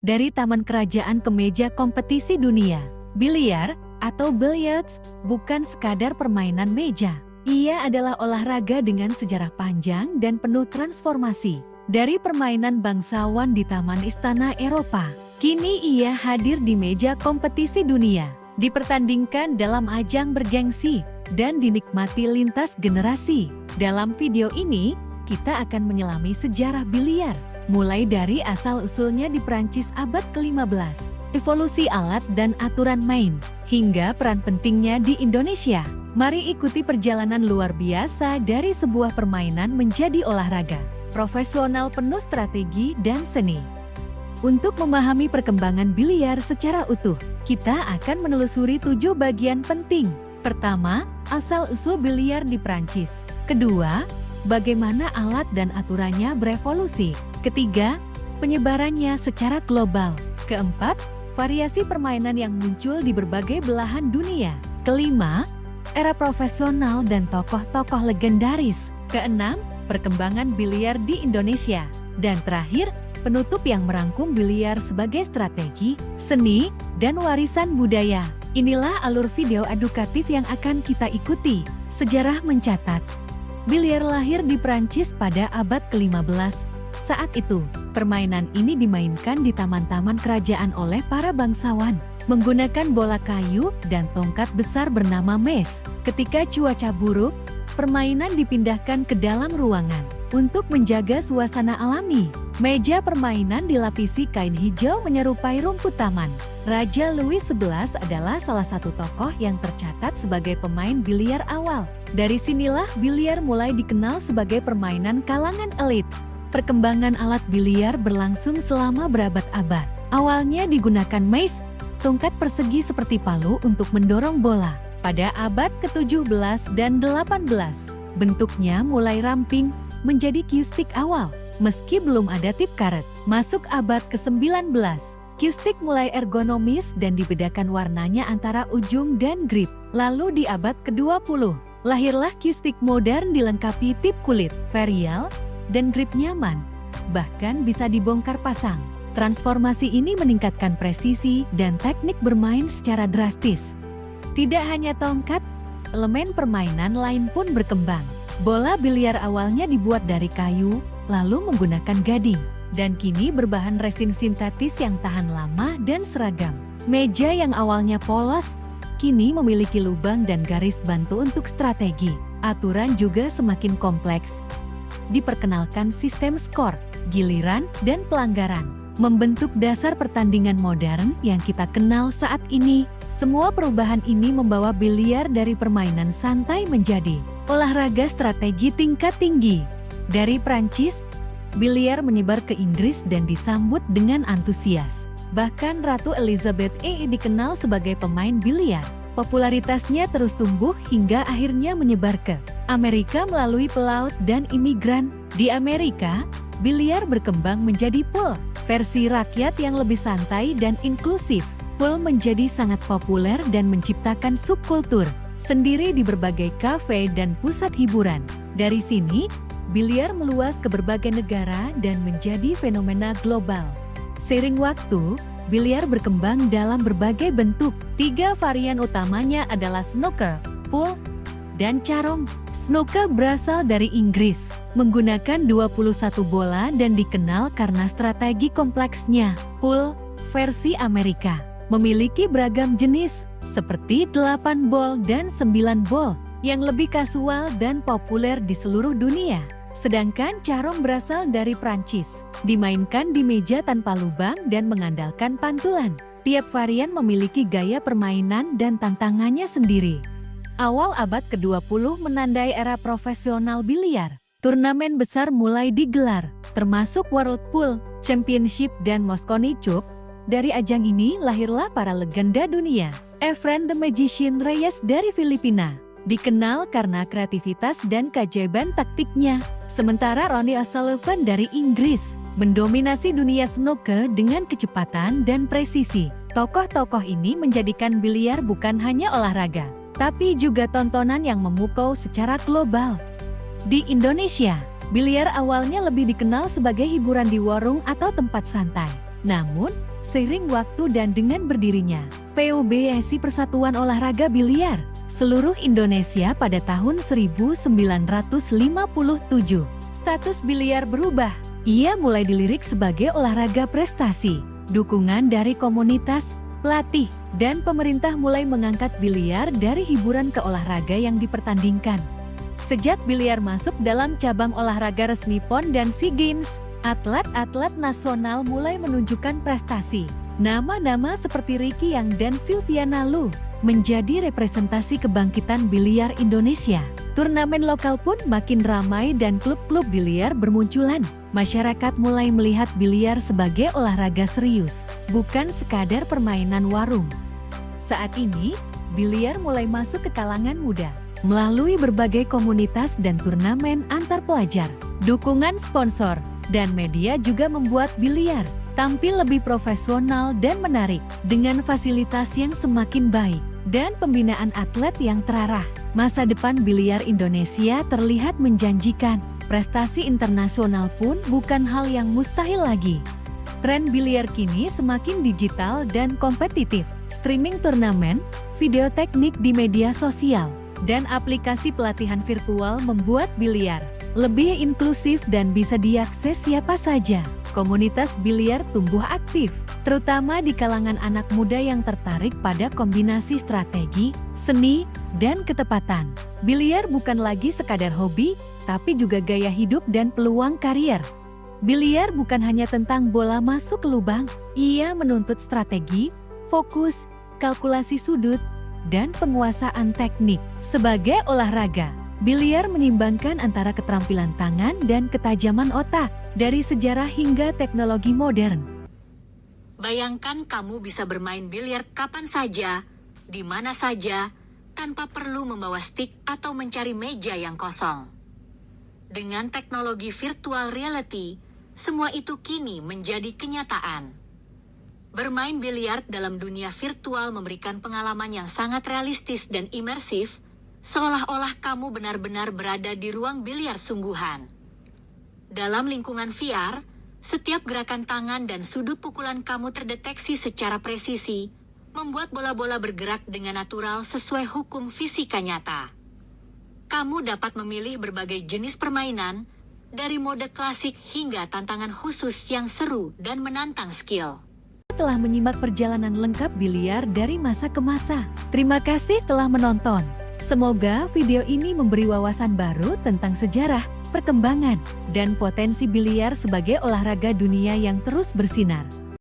Dari taman kerajaan ke meja kompetisi dunia, biliar atau billiards bukan sekadar permainan meja. Ia adalah olahraga dengan sejarah panjang dan penuh transformasi. Dari permainan bangsawan di taman istana Eropa, kini ia hadir di meja kompetisi dunia, dipertandingkan dalam ajang bergengsi, dan dinikmati lintas generasi. Dalam video ini, kita akan menyelami sejarah biliar, mulai dari asal-usulnya di Prancis abad ke-15, evolusi alat dan aturan main, hingga peran pentingnya di Indonesia. Mari ikuti perjalanan luar biasa dari sebuah permainan menjadi olahraga profesional penuh strategi dan seni. Untuk memahami perkembangan biliar secara utuh, kita akan menelusuri 7 bagian penting. Pertama, asal-usul biliar di Prancis. Kedua, bagaimana alat dan aturannya berevolusi. Ketiga, penyebarannya secara global. Keempat, variasi permainan yang muncul di berbagai belahan dunia. Kelima, era profesional dan tokoh-tokoh legendaris. Keenam, perkembangan biliar di Indonesia. Dan terakhir, penutup yang merangkum biliar sebagai strategi, seni, dan warisan budaya. Inilah alur video edukatif yang akan kita ikuti. Sejarah mencatat, biliar lahir di Prancis pada abad ke-15. Saat itu, permainan ini dimainkan di taman-taman kerajaan oleh para bangsawan, menggunakan bola kayu dan tongkat besar bernama mace. Ketika cuaca buruk, permainan dipindahkan ke dalam ruangan untuk menjaga suasana alami. Meja permainan dilapisi kain hijau menyerupai rumput taman. Raja Louis XI adalah salah satu tokoh yang tercatat sebagai pemain biliar awal. Dari sinilah biliar mulai dikenal sebagai permainan kalangan elit. Perkembangan alat biliar berlangsung selama berabad-abad. Awalnya digunakan mace, tongkat persegi seperti palu untuk mendorong bola. Pada abad ke-17 dan 18, bentuknya mulai ramping menjadi cue stick awal, meski belum ada tip karet. Masuk abad ke-19, cue stick mulai ergonomis dan dibedakan warnanya antara ujung dan grip. Lalu di abad ke-20, lahirlah cue stick modern dilengkapi tip kulit, varial, dan grip nyaman, bahkan bisa dibongkar pasang. Transformasi ini meningkatkan presisi dan teknik bermain secara drastis. Tidak hanya tongkat, elemen permainan lain pun berkembang. Bola biliar awalnya dibuat dari kayu, lalu menggunakan gading, dan kini berbahan resin sintetis yang tahan lama dan seragam. Meja yang awalnya polos, kini memiliki lubang dan garis bantu untuk strategi. Aturan juga semakin kompleks. Diperkenalkan sistem skor, giliran, dan pelanggaran, membentuk dasar pertandingan modern yang kita kenal saat ini. Semua perubahan ini membawa biliar dari permainan santai menjadi olahraga strategi tingkat tinggi. Dari Prancis, biliar menyebar ke Inggris dan disambut dengan antusias. Bahkan Ratu Elizabeth II dikenal sebagai pemain biliar. Popularitasnya terus tumbuh hingga akhirnya menyebar ke Amerika melalui pelaut dan imigran. Di Amerika, biliar berkembang menjadi pool, versi rakyat yang lebih santai dan inklusif. Pool menjadi sangat populer dan menciptakan subkultur sendiri di berbagai kafe dan pusat hiburan. Dari sini, biliar meluas ke berbagai negara dan menjadi fenomena global. Seiring waktu, biliar berkembang dalam berbagai bentuk. 3 varian utamanya adalah snooker, pool, dan carong. Snooker berasal dari Inggris, menggunakan 21 bola dan dikenal karena strategi kompleksnya. Pool, versi Amerika, memiliki beragam jenis, seperti 8 bol dan 9 bol, yang lebih kasual dan populer di seluruh dunia. Sedangkan carong berasal dari Prancis, dimainkan di meja tanpa lubang dan mengandalkan pantulan. Tiap varian memiliki gaya permainan dan tantangannya sendiri. Awal abad ke-20 menandai era profesional biliar. Turnamen besar mulai digelar, termasuk World Pool Championship dan Mosconi Cup. Dari ajang ini lahirlah para legenda dunia. Efren the Magician Reyes dari Filipina, dikenal karena kreativitas dan keajaiban taktiknya. Sementara Ronnie O'Sullivan dari Inggris, mendominasi dunia snooker dengan kecepatan dan presisi. Tokoh-tokoh ini menjadikan biliar bukan hanya olahraga, tapi juga tontonan yang memukau secara global. Di Indonesia, biliar awalnya lebih dikenal sebagai hiburan di warung atau tempat santai. Namun, seiring waktu dan dengan berdirinya PUBSI Persatuan Olahraga Biliar seluruh Indonesia pada tahun 1957, status biliar berubah. Ia mulai dilirik sebagai olahraga prestasi. Dukungan dari komunitas, pelatih, dan pemerintah mulai mengangkat biliar dari hiburan ke olahraga yang dipertandingkan. Sejak biliar masuk dalam cabang olahraga resmi PON dan SEA Games, atlet-atlet nasional mulai menunjukkan prestasi. Nama-nama seperti Ricky Yang dan Silviana Lu menjadi representasi kebangkitan biliar Indonesia. Turnamen lokal pun makin ramai dan klub-klub biliar bermunculan. Masyarakat mulai melihat biliar sebagai olahraga serius, bukan sekadar permainan warung. Saat ini, biliar mulai masuk ke kalangan muda melalui berbagai komunitas dan turnamen antar pelajar. Dukungan sponsor dan media juga membuat biliar tampil lebih profesional dan menarik dengan fasilitas yang semakin baik dan pembinaan atlet yang terarah. Masa depan biliar Indonesia terlihat menjanjikan. Prestasi internasional pun bukan hal yang mustahil lagi. Tren biliar kini semakin digital dan kompetitif. Streaming turnamen, video teknik di media sosial, dan aplikasi pelatihan virtual membuat biliar lebih inklusif dan bisa diakses siapa saja. Komunitas biliar tumbuh aktif, terutama di kalangan anak muda yang tertarik pada kombinasi strategi, seni, dan ketepatan. Biliar bukan lagi sekadar hobi, tapi juga gaya hidup dan peluang karier. Biliar bukan hanya tentang bola masuk ke lubang, ia menuntut strategi, fokus, kalkulasi sudut, dan penguasaan teknik. Sebagai olahraga, biliar menyimbangkan antara keterampilan tangan dan ketajaman otak, dari sejarah hingga teknologi modern. Bayangkan kamu bisa bermain biliar kapan saja, di mana saja, tanpa perlu membawa stik atau mencari meja yang kosong. Dengan teknologi virtual reality, semua itu kini menjadi kenyataan. Bermain biliar dalam dunia virtual memberikan pengalaman yang sangat realistis dan imersif, seolah-olah kamu benar-benar berada di ruang biliar sungguhan. Dalam lingkungan VR, setiap gerakan tangan dan sudut pukulan kamu terdeteksi secara presisi, membuat bola-bola bergerak dengan natural sesuai hukum fisika nyata. Kamu dapat memilih berbagai jenis permainan, dari mode klasik hingga tantangan khusus yang seru dan menantang skill. Telah menyimak perjalanan lengkap biliar dari masa ke masa. Terima kasih telah menonton. Semoga video ini memberi wawasan baru tentang sejarah, perkembangan, dan potensi biliar sebagai olahraga dunia yang terus bersinar.